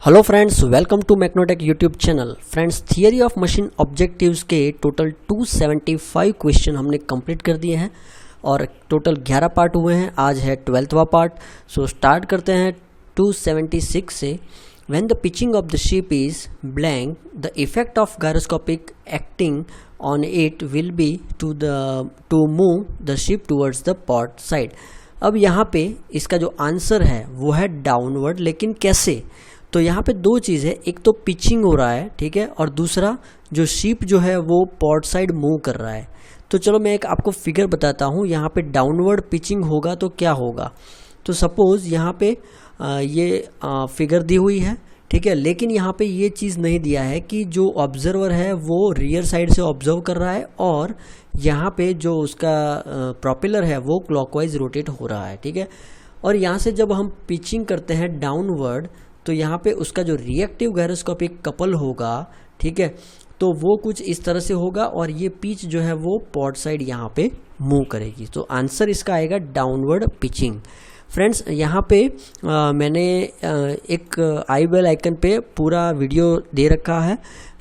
Hello friends, welcome to Magnotech YouTube channel. Friends, theory of machine objectives के total 275 question हमने complete कर दिए हैं और टोटल 11 पार्ट हुए हैं। आज है 12वां पार्ट। सो स्टार्ट करते हैं 276 से। When the pitching of the ship is blank, the effect of gyroscopic acting on it will be to move the ship towards the port side. अब यहाँ पे इसका जो आंसर है वो है डाउनवर्ड, लेकिन कैसे? तो यहाँ पे दो चीज़ है, एक तो पिचिंग हो रहा है, ठीक है, और दूसरा जो शिप जो है वो पोर्ट साइड मूव कर रहा है। तो चलो मैं एक आपको फिगर बताता हूँ। यहाँ पे डाउनवर्ड पिचिंग होगा तो क्या होगा। तो सपोज़ यहाँ पे ये फिगर दी हुई है, ठीक है, लेकिन यहाँ पे ये चीज़ नहीं दिया है कि जो ऑब्जर्वर है वो रियर साइड से ऑब्जर्व कर रहा है और यहाँ पे जो उसका प्रोपेलर है वो क्लॉकवाइज रोटेट हो रहा है, ठीक है। और यहाँ से जब हम पिचिंग करते हैं डाउनवर्ड, तो यहाँ पे उसका जो रिएक्टिव गायरोस्कोपिक कपल होगा, ठीक है, तो वो कुछ इस तरह से होगा और ये पिच जो है वो पोर्ट साइड यहाँ पे मूव करेगी। तो आंसर इसका आएगा डाउनवर्ड पिचिंग। फ्रेंड्स, यहाँ पे मैंने एक आई बेल आइकन पे पूरा वीडियो दे रखा है,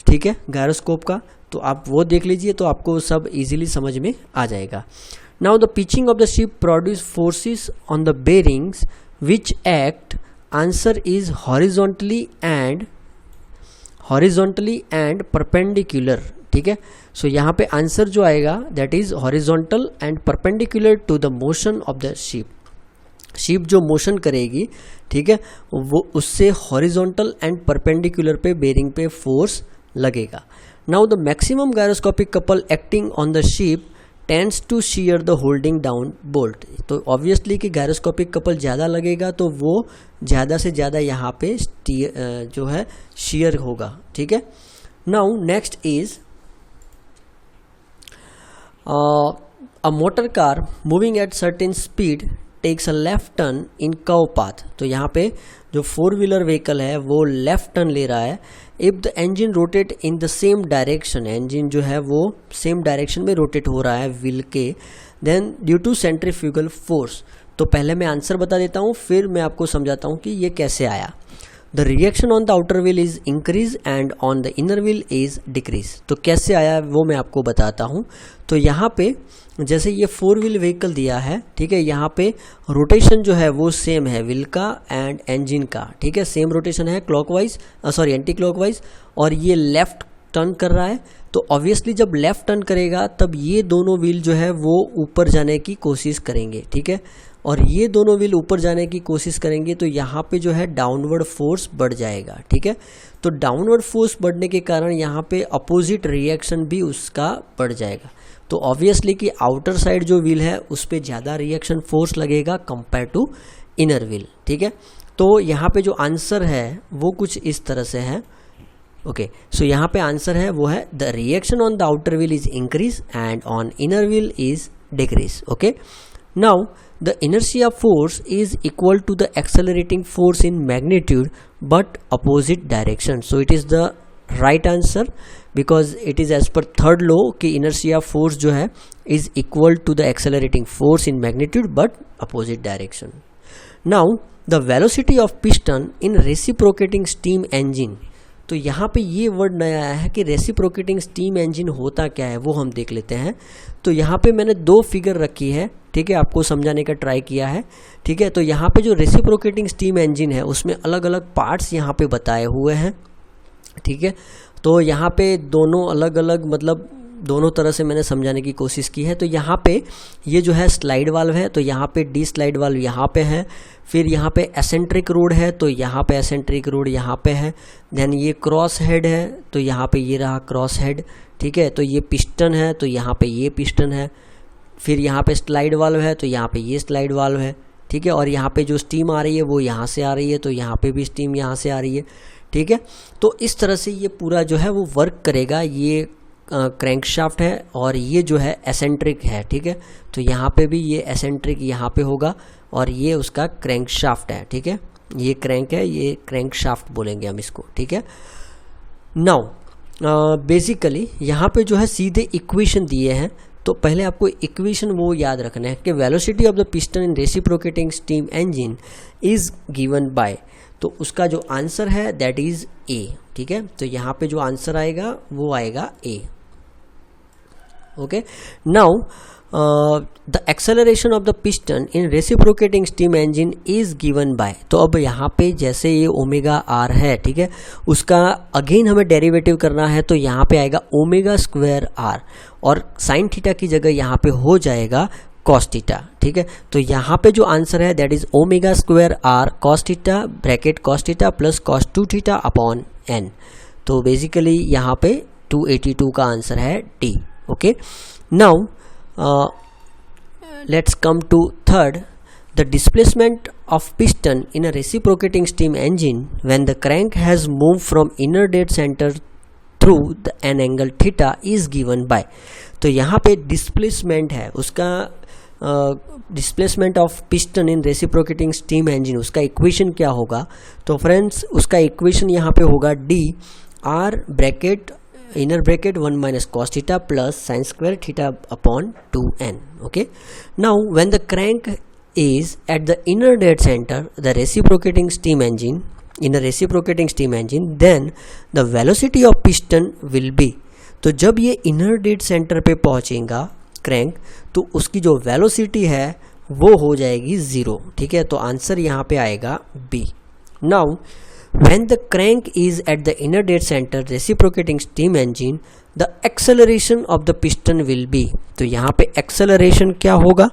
ठीक है, गायरोस्कोप का, तो आप वो देख लीजिए तो आपको सब इजीली समझ में आ जाएगा। Now the pitching of the ship produce forces on the bearings which act. Answer is horizontally and perpendicular, ठीक है। सो यहाँ पे आंसर जो आएगा that is horizontal and perpendicular to the motion of the ship. Ship जो motion करेगी, ठीक है, वो उससे हॉरिजॉन्टल एंड परपेंडिकुलर पे बेरिंग पे फोर्स लगेगा। Now the maximum gyroscopic couple acting on the ship tends to shear the holding down bolt. तो ऑब्वियसली कि गायरोस्कोपिक कपल ज़्यादा लगेगा तो वो ज़्यादा से ज़्यादा यहाँ पे जो है shear होगा, ठीक है। Now next is a motor car moving at certain speed takes a left turn in curve path. तो यहाँ पे जो 4 व्हीलर व्हीकल है वो लेफ्ट टर्न ले रहा है। If the engine rotate in the same direction, engine जो है वो सेम डायरेक्शन में रोटेट हो रहा है व्हील के, then due to centrifugal force. तो पहले मैं आंसर बता देता हूँ, फिर मैं आपको समझाता हूँ कि ये कैसे आया। The reaction on the outer wheel is increase and on the inner wheel is decrease. तो कैसे आया वो मैं आपको बताता हूँ। तो यहाँ पे जैसे ये 4 व्हील व्हीकल दिया है, ठीक है, यहाँ पे रोटेशन जो है वो सेम है व्हील का एंड इंजन का, ठीक है, सेम रोटेशन है क्लॉकवाइज एंटी क्लॉकवाइज, और ये लेफ्ट टर्न कर रहा है। तो ऑब्वियसली जब लेफ्ट टर्न करेगा तब ये दोनों व्हील जो है वो ऊपर जाने की कोशिश करेंगे, ठीक है, और ये दोनों व्हील ऊपर जाने की कोशिश करेंगे तो यहाँ पे जो है डाउनवर्ड फोर्स बढ़ जाएगा, ठीक है। तो डाउनवर्ड फोर्स बढ़ने के कारण यहाँ पे अपोजिट रिएक्शन भी उसका बढ़ जाएगा। तो ऑब्वियसली कि आउटर साइड जो व्हील है उस पर ज़्यादा रिएक्शन फोर्स लगेगा कंपेयर टू इनर व्हील, ठीक है। तो यहाँ पे जो आंसर है वो कुछ इस तरह से है। ओके, सो यहाँ पे आंसर है वो है the reaction on the outer wheel is increase and on inner wheel is decrease. Okay, now the inertia force is equal to the accelerating force in magnitude but opposite direction. So it is the right answer because it is as per third law कि inertia force जो है is equal to the accelerating force in magnitude but opposite direction. Now the velocity of piston in reciprocating steam engine. तो यहाँ पे ये word नया आया है कि रेसिप्रोकेटिंग स्टीम इंजन होता क्या है वो हम देख लेते हैं। तो यहाँ पे मैंने 2 फिगर रखी है, ठीक है, आपको समझाने का ट्राई किया है, ठीक है। तो यहाँ पे जो रेसिप्रोकेटिंग स्टीम इंजन है उसमें अलग अलग पार्ट्स यहाँ पे बताए हुए हैं, ठीक है। तो यहाँ पे दोनों अलग अलग मतलब दोनों तरह से मैंने समझाने की कोशिश की है। तो यहाँ पे ये जो है स्लाइड वाल्व है, तो यहाँ पे डी स्लाइड वाल्व यहाँ पे है, फिर यहाँ पे एसेंट्रिक रोड है, तो यहाँ पे एसेंट्रिक रोड यहाँ पे है, देन ये क्रॉस हेड है, तो यहाँ पे ये रहा क्रॉस हेड, ठीक है। तो ये पिस्टन है, तो यहाँ पे ये पिस्टन है, फिर यहाँ पे स्लाइड वाल्व है, तो यहाँ पे ये स्लाइड वाल्व है, ठीक है। और यहाँ पे जो स्टीम आ रही है वो यहाँ से आ रही है, तो यहाँ पे भी स्टीम यहाँ से आ रही है, ठीक है। तो इस तरह से ये पूरा जो है वो वर्क करेगा। ये क्रैंकशाफ्ट है और ये जो है एसेंट्रिक है, ठीक है। तो यहाँ पे भी ये एसेंट्रिक यहाँ पे होगा और ये उसका क्रैंकशाफ्ट है, ठीक है। ये क्रैंक है, ये क्रैंकशाफ्ट बोलेंगे हम इसको, ठीक है। नाउ बेसिकली यहाँ पे जो है सीधे इक्वेशन दिए हैं, तो पहले आपको इक्वेशन वो याद रखना है कि velocity of the piston in reciprocating steam engine is given by. तो उसका जो आंसर है दैट इज ए। ठीक है, तो यहाँ पे जो आंसर आएगा वो आएगा A. Okay, now the acceleration of the piston in reciprocating steam engine is given by. तो अब यहाँ पे जैसे ये ओमेगा आर है, ठीक है, उसका अगेन हमें डेरिवेटिव करना है, तो यहाँ पे आएगा ओमेगा स्क्वायर आर और साइन थीटा की जगह यहाँ पे हो जाएगा कॉस थीटा। ठीक है, तो यहाँ पे जो आंसर है that is omega square R cos theta bracket cos theta plus cos 2 theta upon N. तो बेसिकली यहाँ पे 282 का आंसर है D. Okay, now let's come to third. The displacement of piston in a reciprocating steam engine when the crank has moved from inner dead center through an angle theta is given by. तो यहाँ पे displacement है, उसका displacement of piston in reciprocating steam engine, उसका equation क्या होगा? तो friends उसका equation यहाँ पे होगा d r bracket inner bracket 1 minus cos theta plus sin square theta upon 2n. Okay, now when the crank is at the inner dead center the reciprocating steam engine in a reciprocating steam engine then the velocity of piston will be. तो जब ये inner dead center पे पहुंचेगा crank तो उसकी जो velocity है वो हो जाएगी 0। ठीक है, तो आंसर यहाँ पे आएगा B. Now when the crank is at the inner dead center reciprocating steam engine the acceleration of the piston will be. तो यहाँ पे acceleration क्या होगा?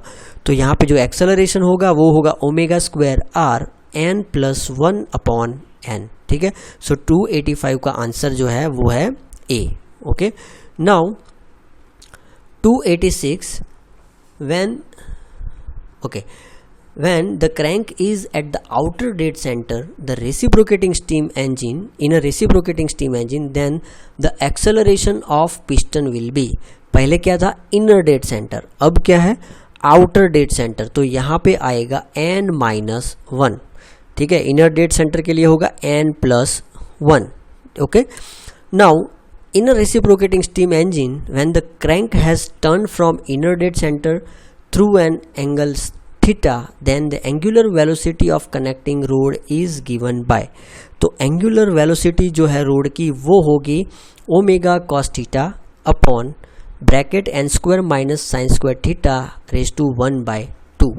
तो यहाँ पे जो acceleration होगा वो होगा omega square R n plus 1 upon n। ठीक है, सो 285 का आंसर जो है वो है A। Okay, now 286 when the crank is at the outer dead center the reciprocating steam engine in a reciprocating steam engine then the acceleration of piston will be. पहले क्या था? inner dead center, अब क्या है? outer dead center। तो यहाँ पे आएगा n माइनस 1। ठीक है, inner dead center के लिए होगा n plus 1। Okay, now in a reciprocating steam engine when the crank has turned from inner dead center through an angle theta then the angular velocity of connecting rod is given by. तो angular velocity जो है road की वो होगी omega cos theta upon bracket n square minus sine square theta raise to 1/2।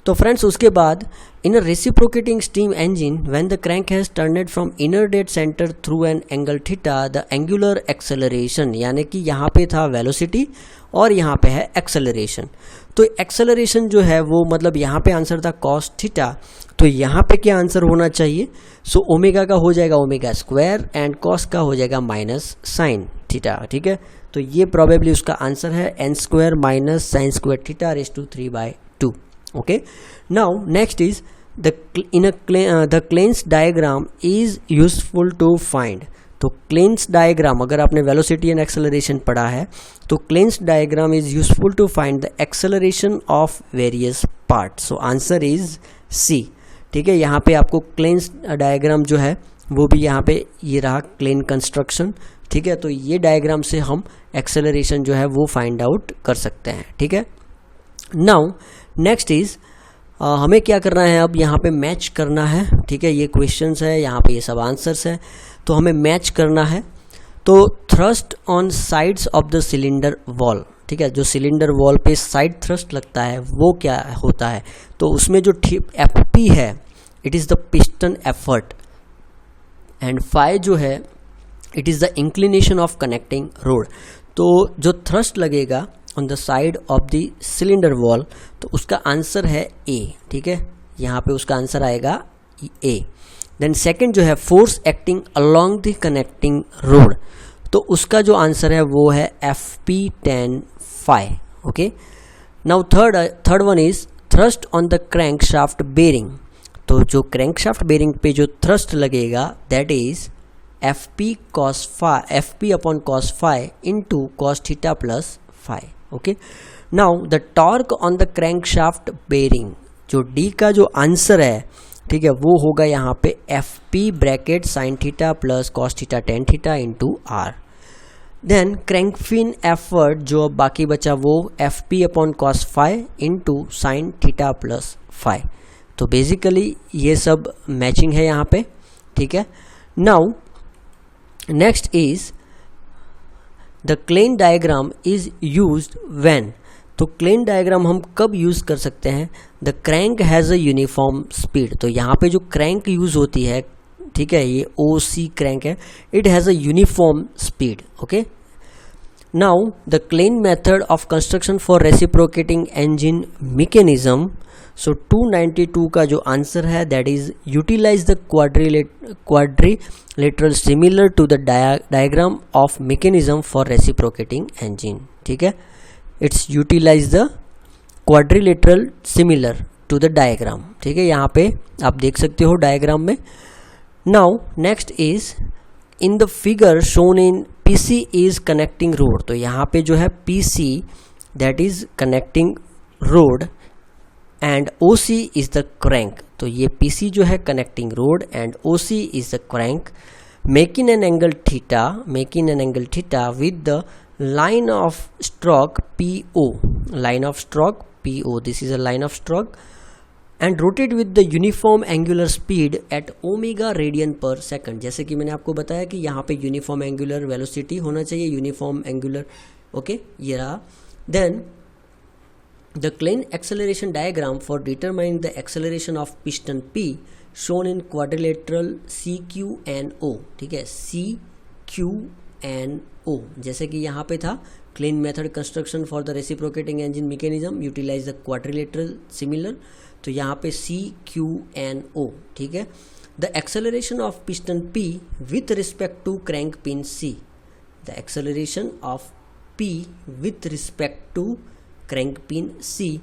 तो friends उसके बाद in a reciprocating steam engine when the crank has turned from inner dead centre through an angle theta the angular acceleration, यानी कि यहाँ पे था velocity और यहाँ पे है एक्सेलरेशन। तो एक्सेलरेशन जो है वो मतलब यहाँ पे आंसर था कॉस थीटा, तो यहाँ पे क्या आंसर होना चाहिए? सो ओमेगा का हो जाएगा ओमेगा स्क्वायर एंड कॉस का हो जाएगा माइनस साइन थीटा। ठीक है, तो ये प्रोबेबली उसका आंसर है N square minus sine square theta raise to 3/2। Okay, now next is the Kleins diagram is useful to find. तो Kleins diagram अगर आपने velocity and acceleration पढ़ा है तो Kleins diagram is useful to find the acceleration of various parts. So answer is C. ठीक है, यहाँ पे आपको Kleins diagram जो है वो भी यहाँ पे ये रहा Klein construction। ठीक है, तो ये डायग्राम से हम acceleration जो है वो फाइंड आउट कर सकते हैं। ठीक है, नाउ नेक्स्ट इज हमें क्या करना है? अब यहाँ पे मैच करना है। ठीक है, ये क्वेश्चंस है, यहाँ पे ये सब आंसर्स है, तो हमें मैच करना है। तो thrust on sides of the cylinder wall, ठीक है, जो सिलेंडर वॉल पे साइड थ्रस्ट लगता है वो क्या होता है? तो उसमें जो एफ है it is the piston effort and phi जो है it is the inclination of connecting rod. तो जो थ्रस्ट लगेगा on the side of the cylinder wall तो उसका आंसर है ए। ठीक है, यहाँ पे उसका आंसर आएगा ए। देन सेकंड जो है force acting along the connecting rod, तो उसका जो आंसर है वो है FP10 phi. Okay, now third one is thrust on the crank shaft bearing. तो जो क्रैंक शाफ्ट बेरिंग पे जो थ्रस्ट लगेगा that is FP upon cos phi into cos theta plus phi. Okay, now the torque on the crank shaft bearing, जो D का जो answer है ठीक है वो होगा यहाँ पे FP bracket sine theta plus cos theta tan theta into R. Then crank pin effort जो बाकी बचा वो FP upon cos phi into sine theta plus phi. तो बेसिकली ये सब मैचिंग है यहाँ पे, ठीक है। Now next is the Klein diagram is used when, तो क्लेन डायग्राम हम कब यूज कर सकते हैं, the crank has a uniform speed, तो यहाँ पे जो क्रैंक यूज होती है, ठीक है, ये OC क्रैंक है, it has a uniform speed, okay. Now the Klein method of construction for reciprocating engine mechanism, so 292 का जो आंसर है that is utilize the quadrilateral similar to the diagram of mechanism for reciprocating engine, ठीक है, it's utilize the quadrilateral similar to the diagram, ठीक है, यहाँ पे आप देख सकते हो डायग्राम में। Now next is in the figure shown in PC is connecting rod, तो यहाँ पे जो है PC that is connecting road and OC is the crank, तो ये PC जो है connecting road and OC is the crank, making an angle theta with the line of stroke PO, this is a line of stroke and rotate with the uniform angular speed at omega radian per second, जैसे कि मैंने आपको बताया कि यहाँ पे uniform angular velocity होना चाहिए, यूनिफॉर्म एंगुलर, ओके, ये रहा। Then the Klein acceleration diagram for determining the acceleration of piston P shown in quadrilateral CQNO, ठीक है, CQNO, जैसे कि यहाँ पे था Klein method construction for the reciprocating engine mechanism utilize the quadrilateral similar, तो यहाँ पे CQNO, ठीक है। The acceleration of piston P with respect to crank pin C, the acceleration of P with respect to crank pin C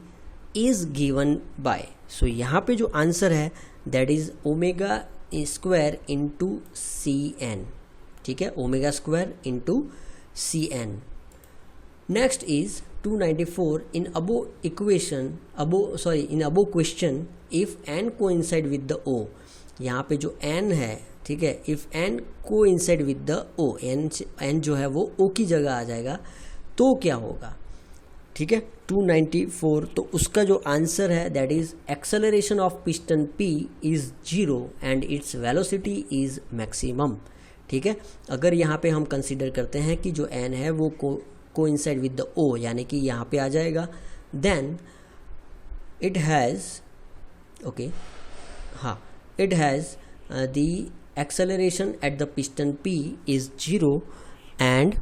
is given bye, सो यहाँ पे जो answer है that is omega square into CN, ठीक है, omega square into CN। Next is 294 in above question if n coincide with the O, यहाँ पे जो n है, ठीक है, if n coincide with the O, n जो है वो O की जगह आ जाएगा, तो क्या होगा, ठीक है, 294, तो उसका जो आंसर है that is acceleration of piston P is 0 and its velocity is maximum, ठीक है। अगर यहाँ पे हम कंसीडर करते हैं कि जो n है वो कोइंसाइड विद द O, यानी कि यहाँ पे आ जाएगा, देन इट हैज़, ओके, हाँ, it has the acceleration at the piston P is 0 and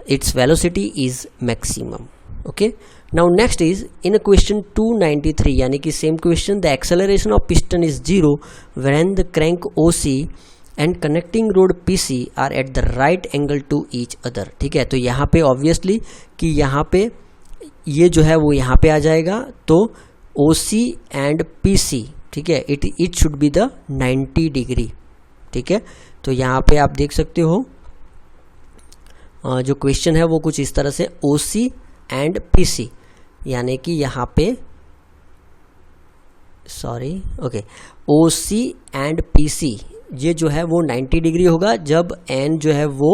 its velocity is maximum, okay. Now next is in a question 293, यानी कि same question, the acceleration of piston is 0 when the crank OC and connecting rod PC are at the right angle to each other, ठीक है। तो यहाँ पे obviously कि यहाँ पे ये जो है वो यहाँ पे आ जाएगा, तो OC एंड PC, ठीक है, it should be the 90 degree, ठीक है। तो यहाँ पे आप देख सकते हो जो क्वेश्चन है वो कुछ इस तरह से, OC एंड PC, यानी कि यहाँ पे OC एंड PC ये जो है वो 90 डिग्री होगा जब n जो है वो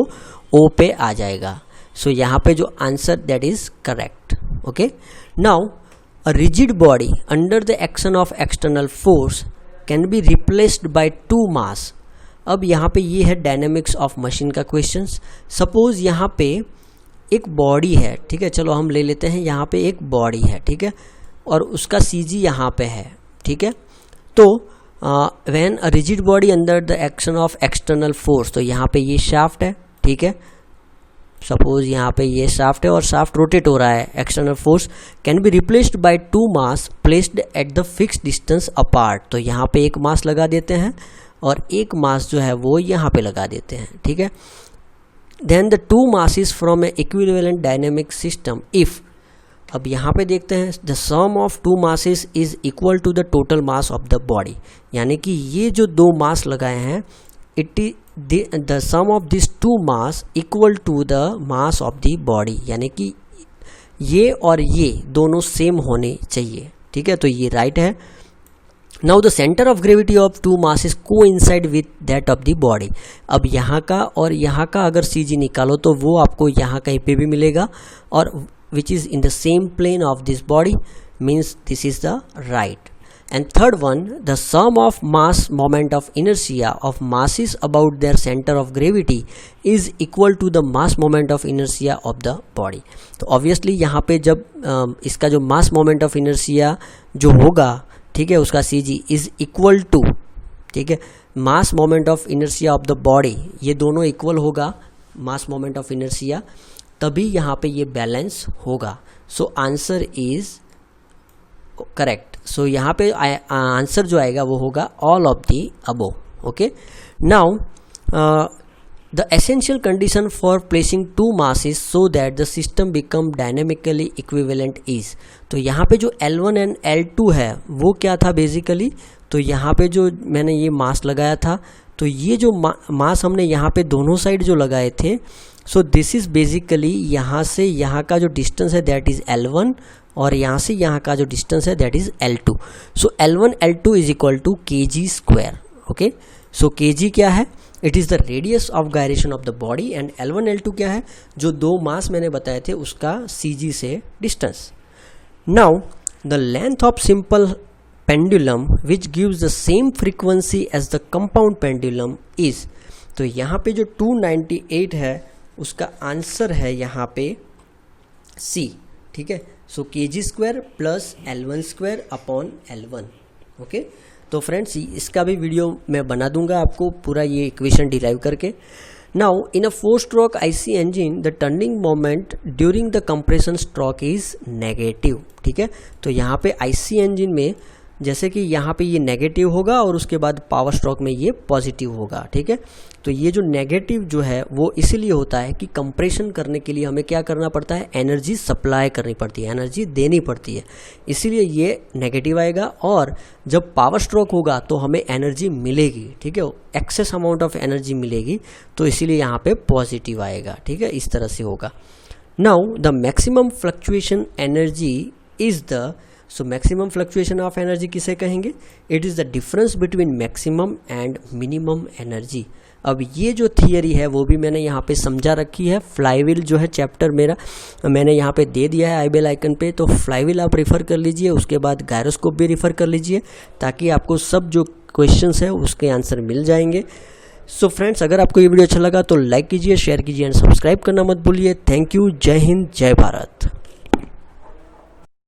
O पे आ जाएगा, सो यहाँ पे जो answer that is correct, okay. Now a rigid body under the action of external force can be replaced by 2 मास, अब यहाँ पे ये है डायनेमिक्स ऑफ मशीन का क्वेश्चन। सपोज यहाँ पे एक बॉडी है, ठीक है, चलो हम ले लेते हैं, यहाँ पे एक बॉडी है, ठीक है, और उसका CG यहाँ पे है, ठीक है। तो when a rigid body under the action of external force, तो यहाँ पे ये शाफ्ट है, ठीक है, सपोज यहाँ पे ये शाफ्ट है और शाफ्ट रोटेट हो रहा है, external force can be replaced by 2 mass placed at the fixed distance apart, तो यहाँ पे एक मास लगा देते हैं और एक मास जो है वो यहाँ पे लगा देते हैं, ठीक है। Then the 2 masses from a equivalent dynamic system if, अब यहाँ पे देखते हैं, the sum of 2 masses is equal to the total mass of the body, यानी कि ये जो 2 मास लगाए हैं, it the sum of this 2 mass equal to the mass of the body, यानी कि ये और ये दोनों सेम होने चाहिए, ठीक है, तो ये राइट है। Now the centre of gravity of 2 masses coincide with that of the body, अब यहाँ का और यहाँ का अगर CG निकालो तो वो आपको यहाँ कहीं पे भी मिलेगा, और which is in the same plane of this body, means this is the right. And third one, the sum of mass moment of inertia of masses about their center of gravity is equal to the mass moment of inertia of the body. तो obviously यहाँ पे जब इसका जो mass moment of inertia जो होगा, ठीक है, उसका CG is equal to, ठीक है, mass moment of inertia of the body, ये दोनों इक्वल होगा mass moment of inertia, तभी यहाँ पे ये बैलेंस होगा. So answer is correct. So यहाँ पे आंसर जो आएगा वो होगा all of the above. Okay, now the essential condition for placing two masses so that the system become dynamically equivalent is. तो यहाँ पे जो L1 एंड L2 है वो क्या था बेसिकली, तो यहाँ पे जो मैंने ये मास लगाया था, तो ये जो मास हमने यहाँ पे दोनों साइड जो लगाए थे, सो दिस इज बेसिकली यहाँ से यहाँ का जो डिस्टेंस है दैट इज L1 और यहाँ से यहाँ का जो डिस्टेंस है that is L2. So L1 L2 is equal to kg square. Okay, so kg क्या है, it is the radius of gyration of the body, and L1 L2 क्या है, जो दो मास मैंने बताए थे उसका CG से distance. Now the length of simple pendulum which gives the same frequency as the compound pendulum is. तो यहाँ पे जो 298 है उसका आंसर है यहाँ पे C. ठीक है, सो kg square plus L1 square upon L1. Okay, तो फ्रेंड्स इसका भी वीडियो मैं बना दूंगा आपको पूरा ये इक्वेशन डिराइव करके. Now in a 4-stroke IC engine the turning moment during the compression stroke is negative. ठीक है, तो यहाँ पे IC इंजन में जैसे कि यहाँ पे ये नेगेटिव होगा और उसके बाद पावर स्ट्रोक में ये पॉजिटिव होगा. ठीक है, तो ये जो नेगेटिव जो है वो इसीलिए होता है कि कंप्रेशन करने के लिए हमें क्या करना पड़ता है, एनर्जी सप्लाई करनी पड़ती है, एनर्जी देनी पड़ती है, इसीलिए ये नेगेटिव आएगा. और जब पावर स्ट्रोक होगा तो हमें एनर्जी मिलेगी, ठीक है, एक्सेस अमाउंट ऑफ एनर्जी मिलेगी, तो इसीलिए यहाँ पे पॉजिटिव आएगा. ठीक है, इस तरह से होगा. Now the maximum fluctuation energy is the, so maximum fluctuation of energy किसे कहेंगे, it is the difference between maximum and minimum energy. अब ये जो थियरी है वो भी मैंने यहाँ पे समझा रखी है. फ्लाईव्हील जो है चैप्टर मेरा मैंने यहाँ पे दे दिया है आई बेल आइकन पे, तो फ्लाईव्हील आप रेफ़र कर लीजिए, उसके बाद गायरोस्कोप भी रेफ़र कर लीजिए, ताकि आपको सब जो क्वेश्चंस है उसके आंसर मिल जाएंगे. सो फ्रेंड्स, अगर आपको ये वीडियो अच्छा लगा तो लाइक कीजिए, शेयर कीजिए एंड सब्सक्राइब करना मत भूलिए. Thank you. जय हिंद, जय भारत.